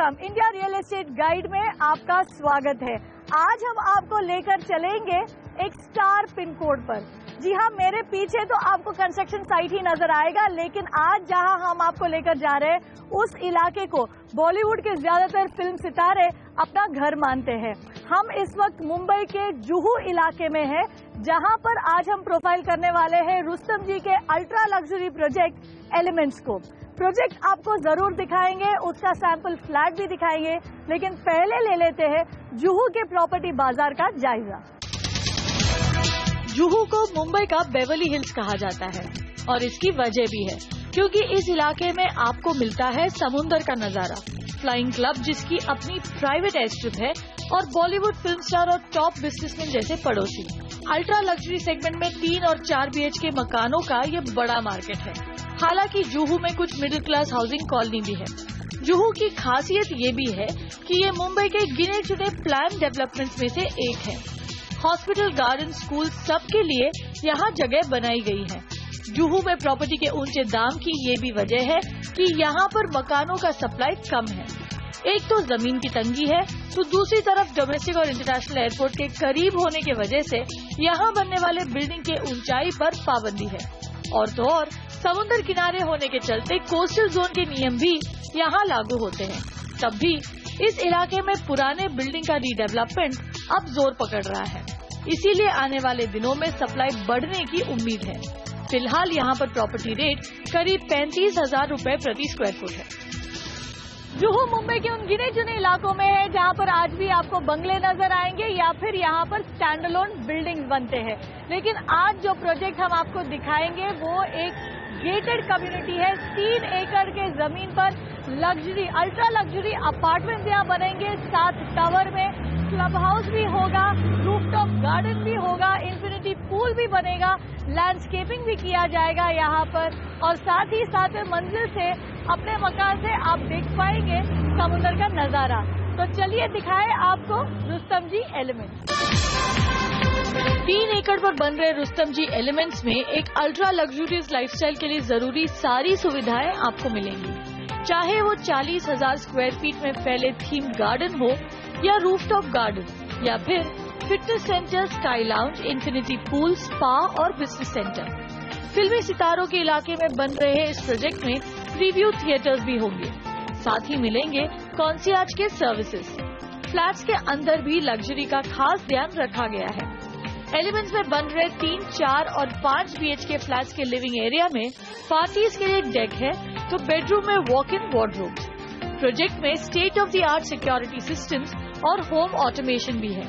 Welcome. India real estate guide में आपका स्वागत है। आज हम आपको लेकर चलेंगे एक स्टार पिन कोड पर। जी हाँ, मेरे पीछे तो आपको कंस्ट्रक्शन साइट ही नजर आएगा, लेकिन आज जहां हम आपको लेकर जा रहे हैं उस इलाके को बॉलीवुड के ज्यादातर फिल्म सितारे अपना घर मानते हैं। हम इस वक्त मुंबई के जुहू इलाके में हैं, जहां पर आज हम प्रोफाइल करने वाले हैं रुस्तम जी के अल्ट्रा लग्जरी प्रोजेक्ट एलिमेंट्स को। प्रोजेक्ट आपको जरूर दिखाएंगे, उसका सैंपल फ्लैट भी दिखाएंगे, लेकिन पहले ले लेते हैं जुहू के प्रॉपर्टी बाजार का जायजा। जुहू को मुंबई का बेवर्ली हिल्स कहा जाता है और इसकी वजह भी है, क्योंकि इस इलाके में आपको मिलता है समुंदर का नजारा, फ्लाइंग क्लब जिसकी अपनी प्राइवेट एयर स्ट्रिप है और बॉलीवुड फिल्म स्टार और टॉप बिजनेसमैन जैसे पड़ोसी। अल्ट्रा लग्जरी सेगमेंट में 3 और 4 BHK मकानों का ये बड़ा मार्केट है। हालांकि जुहू में कुछ मिडिल क्लास हाउसिंग कॉलोनी भी है। जुहू की खासियत ये भी है कि ये मुंबई के गिने चुने प्लान डेवलपमेंट्स में से एक है। हॉस्पिटल, गार्डन, स्कूल सबके लिए यहाँ जगह बनाई गई है। जुहू में प्रॉपर्टी के ऊंचे दाम की ये भी वजह है कि यहाँ पर मकानों का सप्लाई कम है। एक तो जमीन की तंगी है, तो दूसरी तरफ डोमेस्टिक और इंटरनेशनल एयरपोर्ट के करीब होने की वजह से यहाँ बनने वाले बिल्डिंग के ऊंचाई पर पाबंदी है। और तो और समुद्र किनारे होने के चलते कोस्टल जोन के नियम भी यहाँ लागू होते हैं। तब भी इस इलाके में पुराने बिल्डिंग का रीडेवलपमेंट अब जोर पकड़ रहा है, इसीलिए आने वाले दिनों में सप्लाई बढ़ने की उम्मीद है। फिलहाल यहाँ पर प्रॉपर्टी रेट करीब 35,000 रूपए प्रति स्क्वायर फुट है। जुहू मुंबई के उन गिने चुने इलाकों में है जहाँ पर आज भी आपको बंगले नजर आएंगे या फिर यहाँ पर स्टैंड अलोन बिल्डिंग्स बनते हैं। लेकिन आज जो प्रोजेक्ट हम आपको दिखाएंगे वो एक गेटेड कम्युनिटी है। 3 एकड़ के जमीन पर लग्जरी, अल्ट्रा लग्जरी अपार्टमेंट यहाँ बनेंगे। 7 टावर में क्लब हाउस भी होगा, रूफटॉप गार्डन भी होगा, इंफिनिटी पूल भी बनेगा, लैंडस्केपिंग भी किया जाएगा यहाँ पर, और साथ ही साथ मंजिल से अपने मकान से आप देख पाएंगे समुद्र का नजारा। तो चलिए दिखाएं आपको रुस्तम जी एलिमेंट्स। 3 एकड़ पर बन रहे रुस्तम जी एलिमेंट्स में एक अल्ट्रा लग्जूरियस लाइफस्टाइल के लिए जरूरी सारी सुविधाएं आपको मिलेंगी। चाहे वो 40,000 स्क्वायर फीट में फैले थीम गार्डन हो या रूफटॉप गार्डन या फिर fitness centre, sky lounge, infinity pool, spa और बिजनेस सेंटर। फिल्मी सितारों के इलाके में बन रहे इस प्रोजेक्ट में प्रीव्यू थिएटर्स भी होंगे। साथ ही मिलेंगे कॉन्सियाज के सर्विसेज। फ्लैट्स के अंदर भी लग्जरी का खास ध्यान रखा गया है। एलिमेंट्स में बन रहे 3, 4 और 5 BHK फ्लैट्स के लिविंग एरिया में पार्टीज के लिए डेक है, तो बेडरूम में वॉक इन वार्डरोब्स। प्रोजेक्ट में state of the art security systems और होम ऑटोमेशन भी है।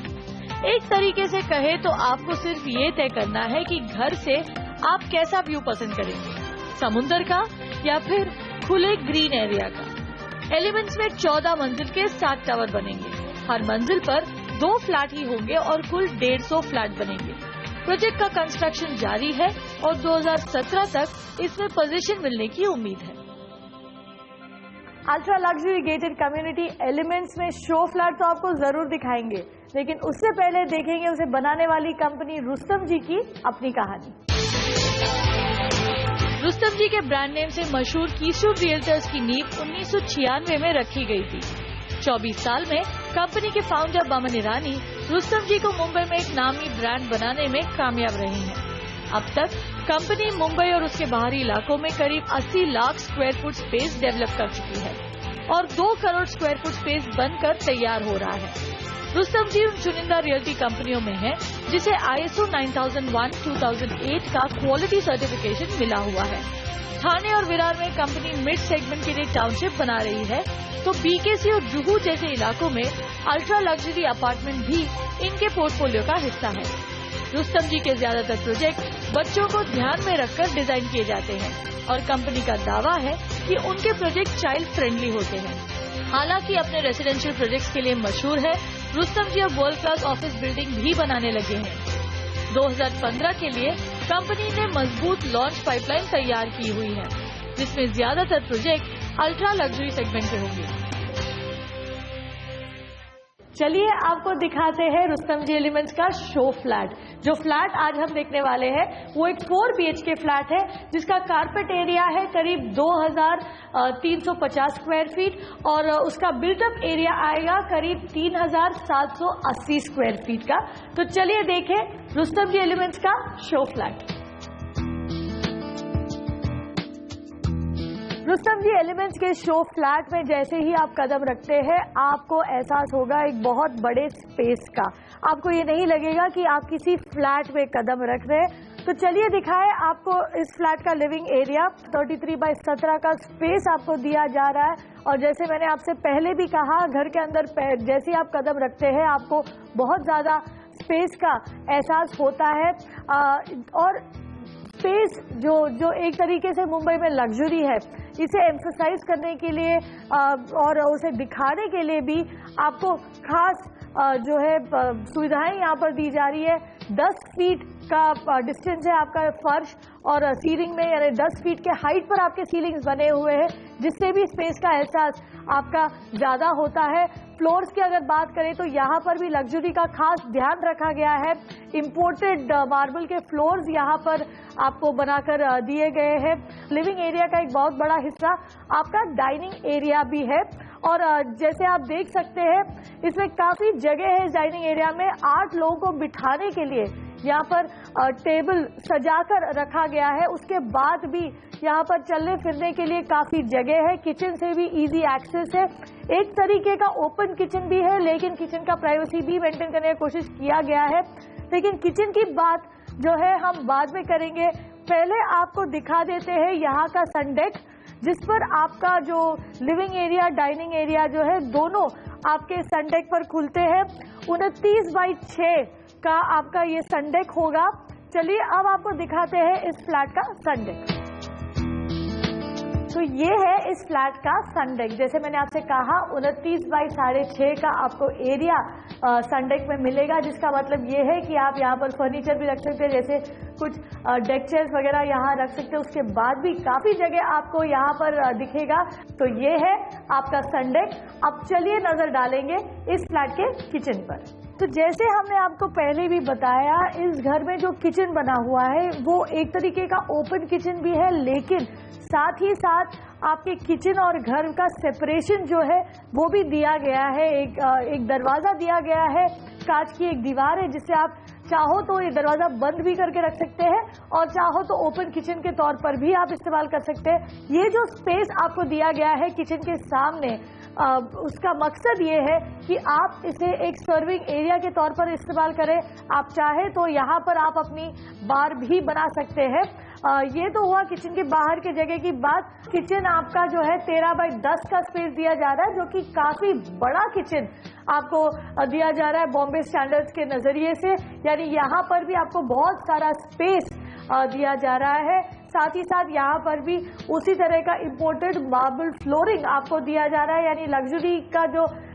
एक तरीके से कहे तो आपको सिर्फ ये तय करना है कि घर से आप कैसा व्यू पसंद करेंगे, समुद्र का या फिर खुले ग्रीन एरिया का। एलिमेंट्स में 14 मंजिल के 7 टावर बनेंगे। हर मंजिल पर 2 फ्लैट ही होंगे और कुल 150 फ्लैट बनेंगे। प्रोजेक्ट का कंस्ट्रक्शन जारी है और 2017 तक इसमें पोजीशन मिलने की उम्मीद है। Ultra luxury gated community elements में शो फ्लैट तो आपको जरूर दिखाएंगे, लेकिन उससे पहले देखेंगे उसे बनाने वाली कंपनी रुस्तम जी की अपनी कहानी। रुस्तम जी के ब्रांड नेम से मशहूर कीस्टोन रियल्टर्स की नींव 1996 में रखी गई थी। 24 साल में कंपनी के फाउंडर बमन ईरानी रुस्तम जी को मुंबई में एक नामी ब्रांड बनाने में कामयाब रहे हैं। अब तक कंपनी मुंबई और उसके बाहरी इलाकों में करीब 80 lakh square foot space develop कर चुकी है और 2 करोड़ स्क्वायर फुट स्पेस बनकर तैयार हो रहा है। रुस्तम जी उन चुनिंदा रियल्टी कंपनियों में है जिसे ISO 9001:2008 का क्वालिटी सर्टिफिकेशन मिला हुआ है। ठाणे और विरार में कंपनी मिड सेगमेंट के लिए टाउनशिप बना रही है, तो BKC और जुहू जैसे इलाकों में अल्ट्रा लग्जरी अपार्टमेंट भी इनके पोर्टफोलियो का हिस्सा है। रुस्तम जी के ज्यादातर प्रोजेक्ट बच्चों को ध्यान में रखकर डिजाइन किए जाते हैं और कंपनी का दावा है कि उनके प्रोजेक्ट चाइल्ड फ्रेंडली होते हैं। हालांकि अपने रेसिडेंशियल प्रोजेक्ट्स के लिए मशहूर है, रुस्तम जी अब वर्ल्ड क्लास ऑफिस बिल्डिंग भी बनाने लगे हैं। 2015 के लिए कंपनी ने मजबूत लॉन्च पाइपलाइन तैयार की हुई है, जिसमें ज्यादातर प्रोजेक्ट अल्ट्रा लग्जरी सेगमेंट के होंगे। चलिए आपको दिखाते हैं रुस्तम जी एलिमेंट्स का शो फ्लैट। जो फ्लैट आज हम देखने वाले हैं वो एक 4 BHK फ्लैट है जिसका कारपेट एरिया है करीब 2350 स्क्वायर फीट और उसका बिल्टअप एरिया आएगा करीब 3780 स्क्वायर फीट का। तो चलिए देखें रुस्तम जी एलिमेंट्स का show flat. Rustam G elements के शो फ्लैट में जैसे ही आप कदम रखते हैं आपको एहसास होगा एक बहुत बड़े स्पेस का। आपको ये नहीं लगेगा कि आप किसी फ्लैट में कदम रख रहे हैं। तो चलिए दिखाएं आपको इस फ्लैट का लिविंग एरिया 33/17 का स्पेस आपको दिया जा रहा है। और जैसे मैंने आपसे पहले भी कहा, घर के अंदर जैसे आप कदम रखते हैं आपको बहुत ज़्यादा स्पेस का एहसास होता है। और स्पेस जो एक तरीके से मुंबई में लग्जरी है, इसे एम्फसाइज करने के लिए और उसे दिखाने के लिए भी आपको खास जो है सुविधाएं यहाँ पर दी जा रही है। 10 फीट का डिस्टेंस है आपका फर्श और सीलिंग में, यानी 10 फीट के हाइट पर आपके सीलिंग्स बने हुए हैं जिससे भी स्पेस का एहसास आपका ज़्यादा होता है। फ्लोर्स की अगर बात करें तो यहाँ पर भी लग्जरी का खास ध्यान रखा गया है। इंपोर्टेड मार्बल के फ्लोर्स यहाँ पर आपको बनाकर दिए गए हैं। लिविंग एरिया का एक बहुत बड़ा हिस्सा आपका डाइनिंग एरिया भी है और जैसे आप देख सकते हैं इसमें काफ़ी जगह है। इस डाइनिंग एरिया में 8 लोगों को बिठाने के लिए यहाँ पर टेबल सजाकर रखा गया है। उसके बाद भी यहाँ पर चलने फिरने के लिए काफ़ी जगह है। किचन से भी इजी एक्सेस है। एक तरीके का ओपन किचन भी है लेकिन किचन का प्राइवेसी भी मेंटेन करने की कोशिश किया गया है। लेकिन किचन की बात जो है हम बाद में करेंगे। पहले आपको दिखा देते हैं यहाँ का सन डेक जिस पर आपका जो लिविंग एरिया डाइनिंग एरिया जो है दोनों आपके सन डेक पर खुलते हैं। 29/6 का आपका ये सन डेक होगा। चलिए अब आपको दिखाते हैं इस फ्लैट का सन डेक। तो ये है इस फ्लैट का सन डेक। जैसे मैंने आपसे कहा 29/6.5 का आपको एरिया सन डेक में मिलेगा, जिसका मतलब ये है कि आप यहाँ पर फर्नीचर भी रख सकते हैं, जैसे कुछ डेक चेयर्स वगैरह यहाँ रख सकते हैं। उसके बाद भी काफ़ी जगह आपको यहाँ पर दिखेगा। तो ये है आपका सन डेक। अब चलिए नज़र डालेंगे इस फ्लैट के किचन पर। तो जैसे हमने आपको पहले भी बताया, इस घर में जो किचन बना हुआ है वो एक तरीके का ओपन किचन भी है, लेकिन साथ ही साथ आपके किचन और घर का सेपरेशन जो है वो भी दिया गया है। एक दरवाज़ा दिया गया है, कांच की एक दीवार है जिससे आप चाहो तो ये दरवाज़ा बंद भी करके रख सकते हैं और चाहो तो ओपन किचन के तौर पर भी आप इस्तेमाल कर सकते हैं। ये जो स्पेस आपको दिया गया है किचन के सामने, उसका मकसद ये है कि आप इसे एक सर्विंग एरिया के तौर पर इस्तेमाल करें। आप चाहे तो यहाँ पर आप अपनी बार भी बना सकते हैं। ये तो हुआ किचन के बाहर के जगह की बात। किचन आपका जो है 13/10 का स्पेस दिया जा रहा है, जो कि काफ़ी बड़ा किचन आपको दिया जा रहा है बॉम्बे स्टैंडर्ड्स के नज़रिए से। यानी यहाँ पर भी आपको बहुत सारा स्पेस दिया जा रहा है। साथ ही साथ यहाँ पर भी उसी तरह का इम्पोर्टेड मार्बल फ्लोरिंग आपको दिया जा रहा है। यानी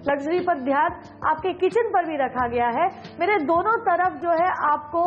लग्जरी पर ध्यान आपके किचन पर भी रखा गया है। मेरे दोनों तरफ जो है आपको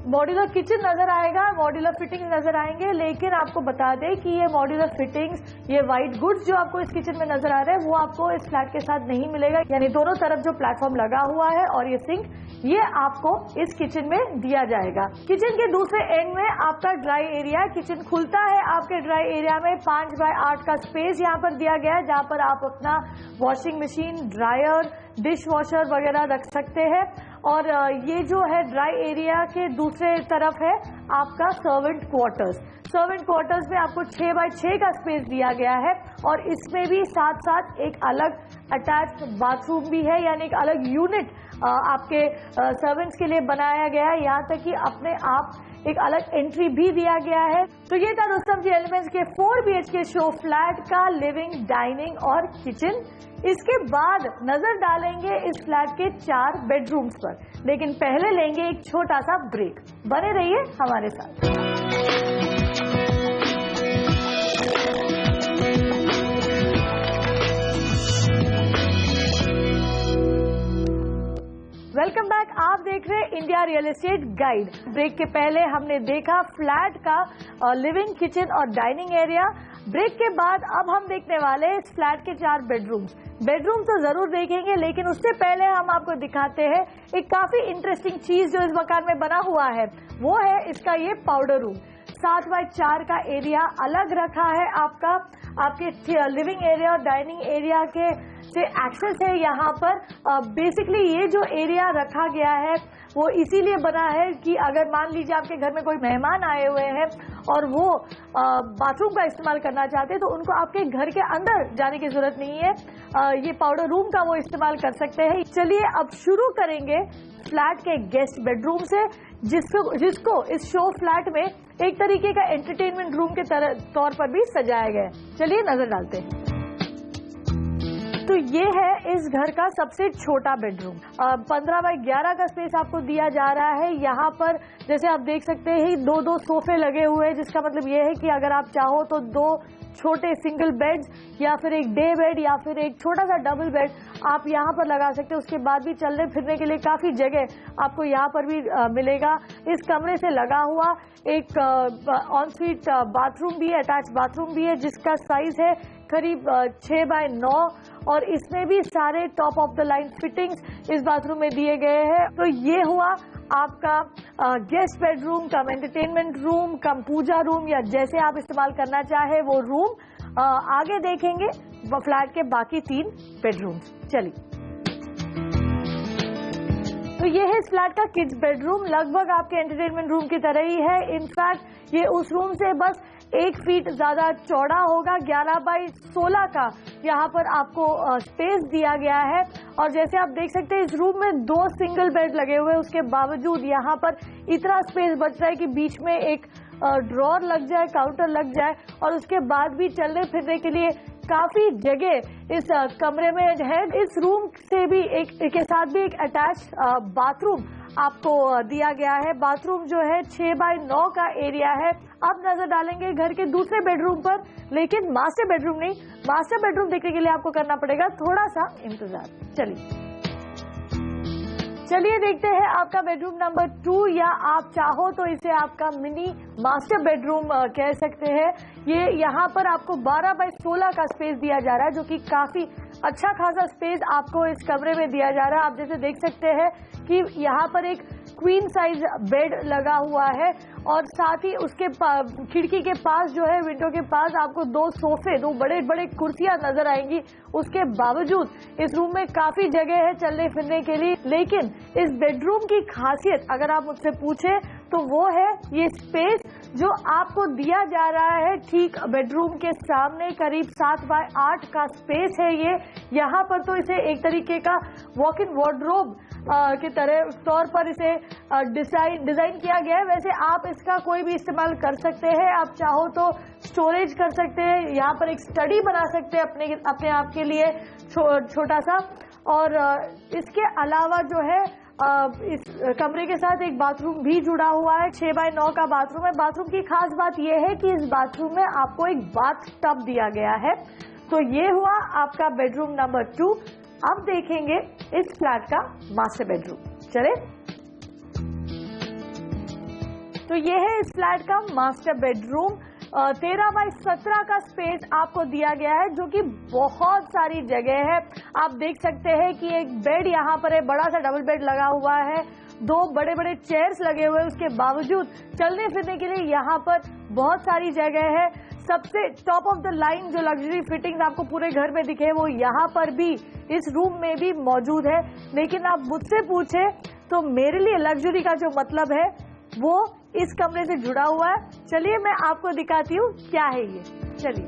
मॉड्यूलर किचन नजर आएगा, मॉड्यूलर फिटिंग्स नजर आएंगे। लेकिन आपको बता दें कि ये मॉड्यूलर फिटिंग्स, ये वाइट गुड्स जो आपको इस किचन में नजर आ रहे हैं वो आपको इस फ्लैट के साथ नहीं मिलेगा। यानी दोनों तरफ जो प्लेटफॉर्म लगा हुआ है और ये सिंक, ये आपको इस किचन में दिया जाएगा। किचन के दूसरे एंड में आपका ड्राई एरिया, किचन खुलता है आपके ड्राई एरिया में 5/8 का स्पेस यहाँ पर दिया गया है, जहाँ पर आप अपना washing machine, dryer, dish washer वगैरह रख सकते हैं। और ये जो है ड्राई एरिया के दूसरे तरफ है आपका सर्वेंट क्वार्टर्स। सर्वेंट क्वार्टर्स में आपको 6/6 का स्पेस दिया गया है और इसमें भी साथ साथ एक अलग अटैच्ड बाथरूम भी है, यानी एक अलग यूनिट आपके सर्वेंट्स के लिए बनाया गया है। यहाँ तक कि अपने आप एक अलग एंट्री भी दिया गया है। तो ये था रुस्तम जी एलिमेंट्स के 4 BHK शो फ्लैट का लिविंग, डाइनिंग और किचन। इसके बाद नजर डालेंगे इस फ्लैट के 4 बेडरूम्स पर, लेकिन पहले लेंगे एक छोटा सा ब्रेक। बने रहिए हमारे साथ। Welcome back. आप आप देख रहे हैं India real estate guide. Break के पहले हमने देखा फ्लैट का लिविंग, किचन और डाइनिंग एरिया। ब्रेक के बाद अब हम देखने वाले हैं इस फ्लैट के 4 बेडरूम्स। बेडरूम तो जरूर देखेंगे, लेकिन उससे पहले हम आपको दिखाते हैं एक काफी इंटरेस्टिंग चीज जो इस मकान में बना हुआ है। वो है इसका ये पाउडर रूम। 7x4 का एरिया अलग रखा है आपका। आपके लिविंग एरिया और डाइनिंग एरिया के से एक्सेस है यहाँ पर। बेसिकली ये जो एरिया रखा गया है वो इसीलिए बना है कि अगर मान लीजिए आपके घर में कोई मेहमान आए हुए हैं और वो बाथरूम का इस्तेमाल करना चाहते हैं तो उनको आपके घर के अंदर जाने की जरूरत नहीं है। ये पाउडर रूम का वो इस्तेमाल कर सकते हैं। चलिए अब शुरू करेंगे फ्लैट के गेस्ट बेडरूम से, जिसको इस शो फ्लैट में एक तरीके का एंटरटेनमेंट रूम के तौर पर भी सजाया गया है। चलिए नजर डालते हैं। तो ये है इस घर का सबसे छोटा बेडरूम। 15x11 का स्पेस आपको दिया जा रहा है। यहाँ पर जैसे आप देख सकते हैं 2 सोफे लगे हुए हैं, जिसका मतलब ये है कि अगर आप चाहो तो 2 छोटे सिंगल बेड्स या फिर एक डे बेड या फिर एक छोटा सा डबल बेड आप यहाँ पर लगा सकते हैं। उसके बाद भी चलने फिरने के लिए काफी जगह आपको यहाँ पर भी मिलेगा। इस कमरे से लगा हुआ एक ऑनस्वीट बाथरूम भी है, अटैच बाथरूम भी है, जिसका साइज है करीब 6x9 और इसमें भी सारे top of the line fittings इस बाथरूम में दिए गए हैं। तो ये हुआ आपका गेस्ट बेडरूम कम एंटरटेनमेंट रूम कम पूजा रूम, या जैसे आप इस्तेमाल करना चाहे वो रूम। आगे देखेंगे फ्लैट के बाकी 3 बेडरूम। चलिए, तो ये है इस फ्लैट का किड्स बेडरूम। लगभग आपके एंटरटेनमेंट रूम की तरह ही है। इनफैक्ट ये उस रूम से बस 1 फीट ज्यादा चौड़ा होगा। 11x16 का यहाँ पर आपको स्पेस दिया गया है। और जैसे आप देख सकते हैं इस रूम में 2 सिंगल बेड लगे हुए हैं, उसके बावजूद यहाँ पर इतना स्पेस बच रहा है कि बीच में एक ड्रॉर लग जाए, काउंटर लग जाए, और उसके बाद भी चलने फिरने के लिए काफी जगह इस कमरे में है। इस रूम से भी के साथ भी एक अटैच बाथरूम आपको दिया गया है। बाथरूम जो है 6x9 का एरिया है। अब नजर डालेंगे घर के दूसरे बेडरूम पर, लेकिन मास्टर बेडरूम नहीं। मास्टर बेडरूम देखने के लिए आपको करना पड़ेगा थोड़ा सा इंतजार। चलिए देखते हैं आपका बेडरूम नंबर 2, या आप चाहो तो इसे आपका मिनी मास्टर बेडरूम कह सकते हैं। ये यहाँ पर आपको 12x16 का स्पेस दिया जा रहा है, जो कि काफी अच्छा खासा स्पेस आपको इस कमरे में दिया जा रहा है। आप जैसे देख सकते हैं कि यहाँ पर एक क्वीन साइज बेड लगा हुआ है, और साथ ही उसके खिड़की के पास जो है, विंडो के पास आपको 2 सोफे, 2 बड़े बड़े कुर्सियां नजर आएंगी। उसके बावजूद इस रूम में काफी जगह है चलने फिरने के लिए। लेकिन इस बेडरूम की खासियत अगर आप मुझसे पूछे तो वो है ये स्पेस जो आपको दिया जा रहा है ठीक बेडरूम के सामने। करीब 7x8 का स्पेस है ये। यहाँ पर तो इसे एक तरीके का वॉक इन वार्डरोब के तौर पर इसे डिजाइन किया गया है। वैसे आप इसका कोई भी इस्तेमाल कर सकते हैं। आप चाहो तो स्टोरेज कर सकते हैं, यहाँ पर एक स्टडी बना सकते हैं अपने आप के लिए छोटा सा। और इसके अलावा जो है इस कमरे के साथ एक बाथरूम भी जुड़ा हुआ है। 6x9 का बाथरूम है। बाथरूम की खास बात यह है कि इस बाथरूम में आपको एक बाथ टब दिया गया है। तो ये हुआ आपका बेडरूम नंबर 2। अब देखेंगे इस फ्लैट का मास्टर बेडरूम। चले, तो ये है इस फ्लैट का मास्टर बेडरूम। 13x17 का स्पेस आपको दिया गया है, जो कि बहुत सारी जगह है। आप देख सकते हैं कि एक बेड यहाँ पर है, बड़ा सा डबल बेड लगा हुआ है, 2 बड़े बड़े चेयर्स लगे हुए हैं। उसके बावजूद चलने फिरने के लिए यहाँ पर बहुत सारी जगह है। सबसे टॉप ऑफ द लाइन जो लग्जरी फिटिंग्स आपको पूरे घर में दिखे वो यहाँ पर भी इस रूम में भी मौजूद है। लेकिन आप मुझसे पूछे तो मेरे लिए लग्जरी का जो मतलब है वो इस कमरे से जुड़ा हुआ है। चलिए मैं आपको दिखाती हूँ क्या है ये। चलिए,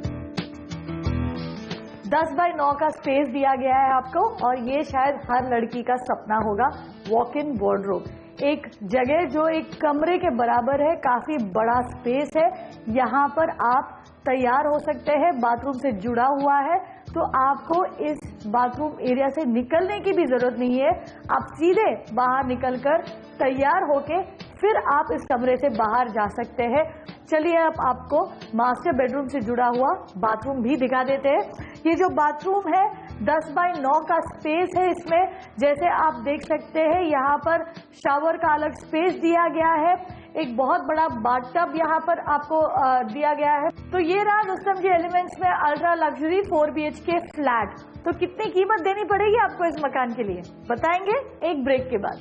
10x9 का स्पेस दिया गया है आपको, और ये शायद हर लड़की का सपना होगा, वॉक इन वार्डरोब। एक जगह जो एक कमरे के बराबर है, काफी बड़ा स्पेस है। यहाँ पर आप तैयार हो सकते हैं, बाथरूम से जुड़ा हुआ है, तो आपको इस बाथरूम एरिया से निकलने की भी जरूरत नहीं है। आप सीधे बाहर निकलकर तैयार होके फिर आप इस कमरे से बाहर जा सकते हैं। चलिए अब आपको मास्टर बेडरूम से जुड़ा हुआ बाथरूम भी दिखा देते हैं। ये जो बाथरूम है 10 बाय 9 का स्पेस है इसमें। जैसे आप देख सकते हैं यहाँ पर शावर का अलग स्पेस दिया गया है, एक बहुत बड़ा बाथटब यहाँ पर आपको दिया गया है। तो ये रहा रुस्तम जी एलिमेंट्स में अल्ट्रा लग्जरी 4 BHK फ्लैट। तो कितनी कीमत देनी पड़ेगी आपको इस मकान के लिए, बताएंगे एक ब्रेक के बाद।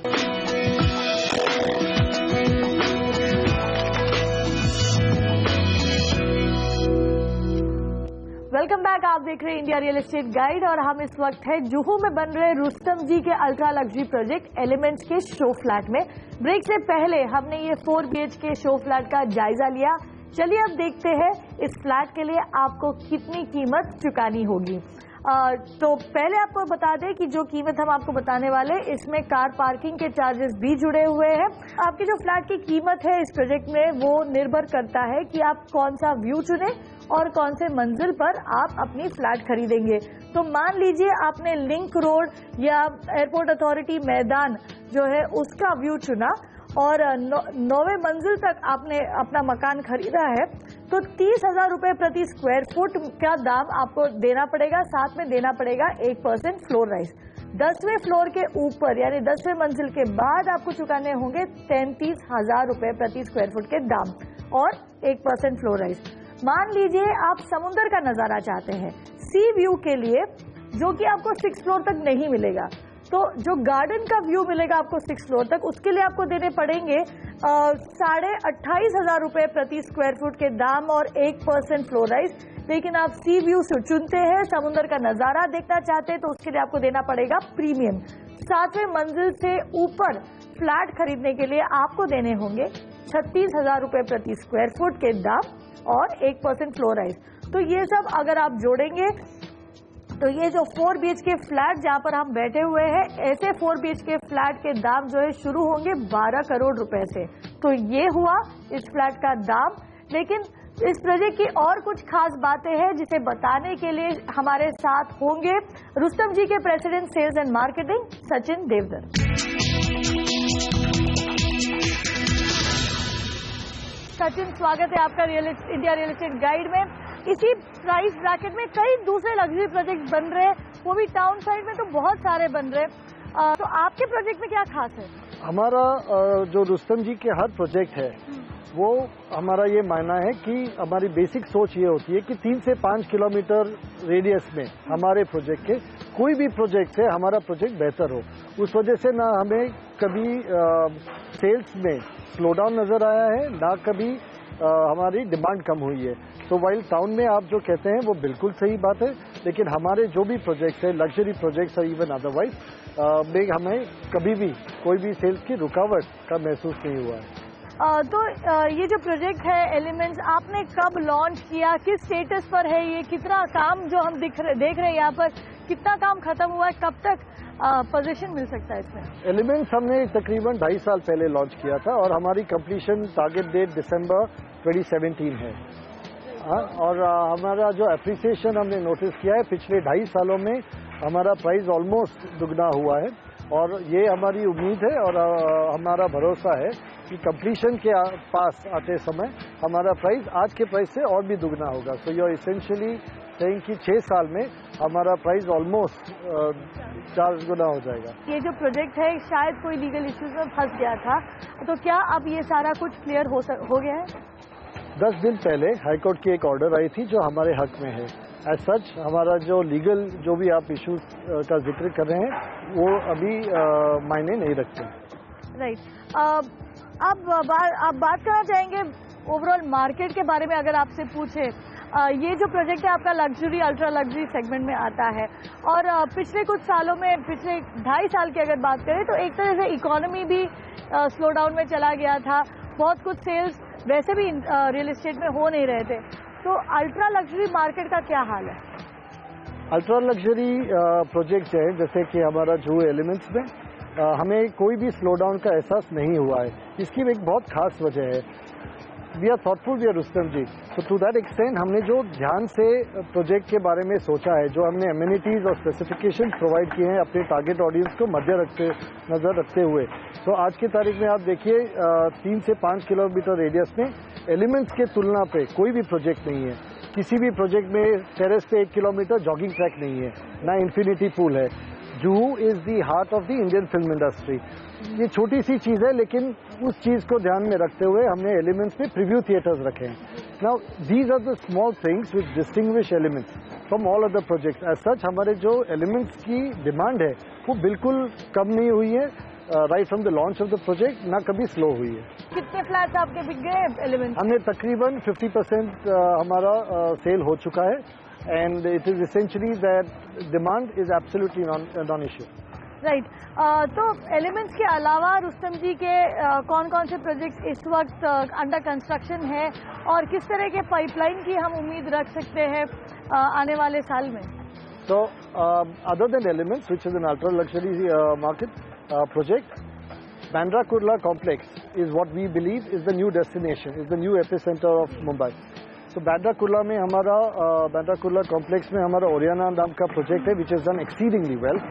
वेलकम बैक, आप देख रहे हैं इंडिया रियल एस्टेट गाइड और हम इस वक्त है जुहू में बन रहे रुस्तम जी के अल्ट्रा लग्जरी प्रोजेक्ट एलिमेंट्स के शो फ्लैट में। ब्रेक से पहले हमने ये 4 BHK शो फ्लैट का जायजा लिया। चलिए अब देखते हैं इस फ्लैट के लिए आपको कितनी कीमत चुकानी होगी। तो पहले आपको बता दें कि जो कीमत हम आपको बताने वाले, इसमें कार पार्किंग के चार्जेस भी जुड़े हुए हैं। आपकी जो फ्लैट की कीमत है इस प्रोजेक्ट में वो निर्भर करता है कि आप कौन सा व्यू चुने और कौन से मंजिल पर आप अपनी फ्लैट खरीदेंगे। तो मान लीजिए आपने लिंक रोड या एयरपोर्ट अथॉरिटी मैदान जो है उसका व्यू चुना और 9वें मंजिल तक आपने अपना मकान खरीदा है, तो 30,000 रुपये प्रति स्क्वायर फुट का दाम आपको देना पड़ेगा। साथ में देना पड़ेगा 1% फ्लोर राइज। 10वें फ्लोर के ऊपर यानी 10वें मंजिल के बाद आपको चुकाने होंगे 33,000 रुपये प्रति स्क्वायर फुट के दाम और 1% फ्लोर राइज। मान लीजिए आप समुंदर का नजारा चाहते हैं सी व्यू के लिए, जो कि आपको 6th फ्लोर तक नहीं मिलेगा, तो जो गार्डन का व्यू मिलेगा आपको 6th फ्लोर तक, उसके लिए आपको देने पड़ेंगे 28,500 रुपये प्रति स्क्वायर फुट के दाम और 1% फ्लोर राइज। लेकिन आप सी व्यू से चुनते हैं, समुंदर का नजारा देखना चाहते हैं, तो उसके लिए आपको देना पड़ेगा प्रीमियम। 7वें मंजिल से ऊपर फ्लैट खरीदने के लिए आपको देने होंगे 36,000 रुपये प्रति स्क्वायर फुट के दाम और 1% फ्लोर राइज। तो ये सब अगर आप जोड़ेंगे तो ये जो 4 BHK फ्लैट जहां पर हम बैठे हुए हैं, ऐसे 4 BHK फ्लैट के दाम जो है शुरू होंगे 12 करोड़ रुपए से। तो ये हुआ इस फ्लैट का दाम। लेकिन इस प्रोजेक्ट की और कुछ खास बातें हैं जिसे बताने के लिए हमारे साथ होंगे रुस्तम जी के president sales and marketing Sachin Deodhar. Sachin, स्वागत है आपका इंडिया रियल एस्टेट गाइड में। इसी प्राइस ब्रैकेट में कई दूसरे लग्जरी प्रोजेक्ट बन रहे हैं, वो भी टाउन साइड में तो बहुत सारे बन रहे हैं। तो आपके प्रोजेक्ट में क्या खास है? हमारा जो रुस्तम जी के हर प्रोजेक्ट है वो हमारा ये मानना है कि हमारी बेसिक सोच ये होती है कि 3 से 5 किलोमीटर रेडियस में हमारे प्रोजेक्ट के कोई भी प्रोजेक्ट से हमारा प्रोजेक्ट बेहतर हो। उस वजह से ना हमें कभी सेल्स में स्लो डाउन नजर आया है, ना कभी हमारी डिमांड कम हुई है। तो वाइल टाउन में आप जो कहते हैं वो बिल्कुल सही बात है, लेकिन हमारे जो भी प्रोजेक्ट्स है, लग्जरी प्रोजेक्ट्स है इवन अदरवाइज, में हमें कभी भी कोई भी सेल्स की रुकावट का महसूस नहीं हुआ है। तो ये जो प्रोजेक्ट है एलिमेंट्स, आपने कब लॉन्च किया, किस स्टेटस पर है ये, कितना काम जो हम देख रहे हैं यहाँ पर, कितना काम खत्म हुआ है, कब तक पोजीशन मिल सकता है इसमें? एलिमेंट्स हमने तकरीबन 2.5 साल पहले लॉन्च किया था और हमारी कंप्लीशन टारगेट डेट दिसंबर 2017 है। और हमारा जो एप्रिसिएशन हमने नोटिस किया है पिछले 2.5 सालों में हमारा प्राइस ऑलमोस्ट दुगना हुआ है और ये हमारी उम्मीद है और हमारा भरोसा है कि कंप्लीशन के पास आते समय हमारा प्राइस आज के प्राइस से और भी दुगना होगा। So you are essentially saying कि 6 साल में हमारा प्राइस ऑलमोस्ट 4 गुना हो जाएगा। ये जो प्रोजेक्ट है शायद कोई लीगल इश्यूज में फंस गया था, तो क्या अब ये सारा कुछ क्लियर हो गया है? 10 दिन पहले हाईकोर्ट की एक ऑर्डर आई थी जो हमारे हक में है। एज सच हमारा जो लीगल जो भी आप इश्यूज का जिक्र कर रहे हैं वो अभी मायने नहीं रखते। राइट। अब बात करना चाहेंगे ओवरऑल मार्केट के बारे में। अगर आपसे पूछे, ये जो प्रोजेक्ट है आपका लग्जरी अल्ट्रा लग्जरी सेगमेंट में आता है और पिछले कुछ सालों में, पिछले 2.5 साल की अगर बात करें तो एक तरह से इकोनॉमी भी स्लो डाउन में चला गया था, बहुत कुछ सेल्स वैसे भी रियल एस्टेट में हो नहीं रहे थे। तो अल्ट्रा लग्जरी मार्केट का क्या हाल है? अल्ट्रा लग्जरी प्रोजेक्ट है जैसे कि हमारा जुहू एलिमेंट्स में हमें कोई भी स्लो डाउन का एहसास नहीं हुआ है। इसकी एक बहुत खास वजह है, we are thoughtful, we are Rustam ji. तो टू दैट एक्सटेंट हमने जो ध्यान से प्रोजेक्ट के बारे में सोचा है, जो हमने एमिनिटीज और स्पेसिफिकेशन प्रोवाइड किए हैं अपने टारगेट ऑडियंस को नजर रखते हुए, तो आज की तारीख में आप देखिए 3 से 5 किलोमीटर रेडियस में एलिमेंट्स के तुलना पे कोई भी प्रोजेक्ट नहीं है। किसी भी प्रोजेक्ट में टेरेस पे 1 किलोमीटर जॉगिंग ट्रैक नहीं है। ना इन्फिनिटी पूल है। Juhu is the heart of the Indian film industry. ये छोटी सी चीज़ है, लेकिन उस चीज़ को ध्यान में रखते हुए हमने एलिमेंट्स में प्रीव्यू थिएटर्स रखे हैं। Now these are the small things which distinguish elements from all other projects. As such हमारे जो एलिमेंट्स की डिमांड है वो बिल्कुल कम नहीं हुई है right from the launch of the project, ना कभी स्लो हुई है। कितने फ्लैट्स आपके बिक गए एलिमेंट्स? हमने तकरीबन 50% हमारा सेल हो चुका है, and it is essentially that demand is absolutely non issue. Right. तो एलिमेंट्स के अलावा रुस्तम जी के कौन कौन से प्रोजेक्ट्स इस वक्त अंडर कंस्ट्रक्शन है और किस तरह के पाइपलाइन की हम उम्मीद रख सकते हैं आने वाले साल में? So, other than Elements, which is an ultra-luxury market project, Bandra Kurla Complex is what we believe is the new destination, is the new epicenter of Mumbai. So, Bandra Kurla में हमारा Bandra Kurla Complex में हमारा Oriana नाम का project है, which is done exceedingly well.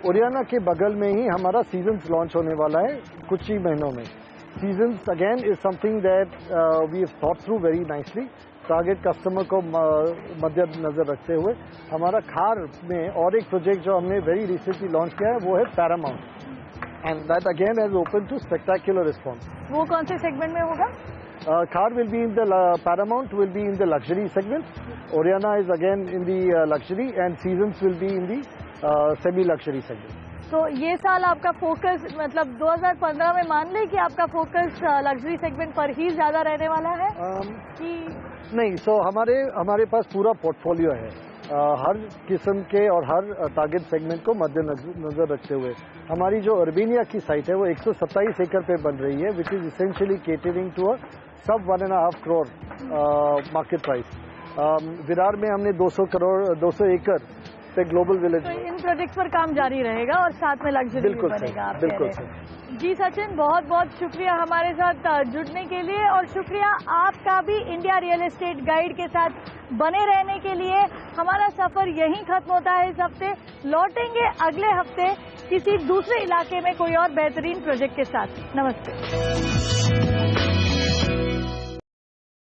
Oriana के बगल में ही हमारा सीजन्स लॉन्च होने वाला है कुछ ही महीनों में। Seasons again is something that we have thought through very nicely, target customer को मद्देनजर रखते हुए। हमारा खार में और एक प्रोजेक्ट जो हमने वेरी रिसेंटली लॉन्च किया है वो है Paramount, and that again has open to spectacular response. वो कौन से सेगमेंट में होगा? Car will be in the Paramount will be in the luxury segment, Oriana is again in the luxury, and seasons will be in the semi luxury segment. तो ये साल आपका focus मतलब 2015 में मान लें कि आपका फोकस लग्जरी सेगमेंट पर ही ज्यादा रहने वाला है कि नहीं? सो हमारे पास पूरा पोर्टफोलियो है हर किस्म के और हर टारगेट सेगमेंट को मद्देनजर रखते हुए। हमारी जो अर्बेनिया की साइट है वो 127 एकड़ पे बन रही है, which is essentially catering to a sub 1.5 crore market price. Virar में हमने 200 एकड़ पे ग्लोबल विलेज। तो इन प्रोजेक्ट्स पर काम जारी रहेगा और साथ में लग्जरी भी बनेगा। बिल्कुल जी सचिन, बहुत बहुत शुक्रिया हमारे साथ जुड़ने के लिए, और शुक्रिया आपका भी इंडिया रियल एस्टेट गाइड के साथ बने रहने के लिए। हमारा सफर यहीं खत्म होता है इस हफ्ते। लौटेंगे अगले हफ्ते किसी दूसरे इलाके में कोई और बेहतरीन प्रोजेक्ट के साथ। नमस्ते।